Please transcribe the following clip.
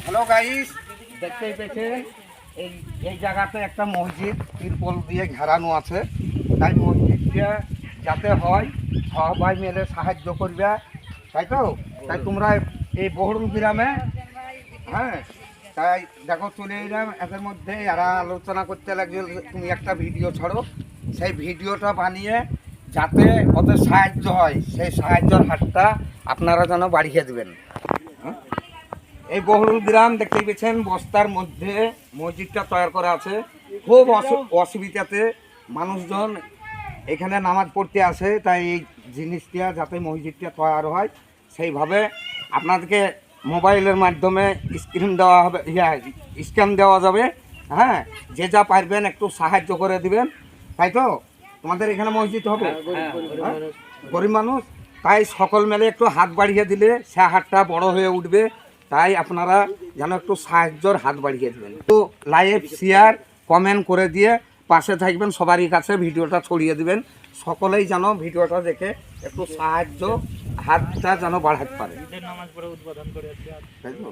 Hello guys, দেখতেই পেয়েছেন এই এই জায়গাতে একটা মসজিদ তিরপল দিয়ে ঘেরানো আছে। তাই মসজিদটা যাতে হয় সবাই মিলে সাহায্য করবে, তাই তো? তাই তোমরা এই বহুরুল গ্রামে, হ্যাঁ, তাই দেখো চলে এলাম। এদের মধ্যে এরা আলোচনা করতে লাগছে তুমি একটা ভিডিও ছাড়ো, সেই ভিডিওটা বানিয়ে যাতে ওদের সাহায্য হয়, সেই সাহায্যের হাতটা আপনারা যেন বাড়িয়ে দেবেন। এই বহুরুল গ্রাম দেখতেই পেয়েছেন, বস্তার মধ্যে মসজিদটা তৈরি করা আছে। খুব অসুবিধাতে মানুষজন এখানে নামাজ পড়তে আসে। তাই এই জিনিসটা যাতে মসজিদটা তৈরি হয় সেইভাবে আপনাদেরকে মোবাইলের মাধ্যমে স্ক্রিন দেওয়া হবে, স্ক্যান দেওয়া যাবে। হ্যাঁ, যে যা পারবেন একটু সাহায্য করে দিবেন, তাই তো? তোমাদের এখানে মসজিদ হবে, গরিব মানুষ, তাই সকল মিলে একটু হাত বাড়িয়ে দিলে সে হাতটা বড় হয়ে উঠবে। তাই আপনারা যেন একটু সাহায্যর হাত বাড়িয়ে দেবেন, তো লাইভ শেয়ার কমেন্ট করে দিয়ে পাশে থাকবেন, সবারই কাছে ভিডিওটা ছড়িয়ে দিবেন। সকলেই যেন ভিডিওটা দেখে একটু সাহায্য হাতটা যেন বাড়াতে পারে, তাই তো?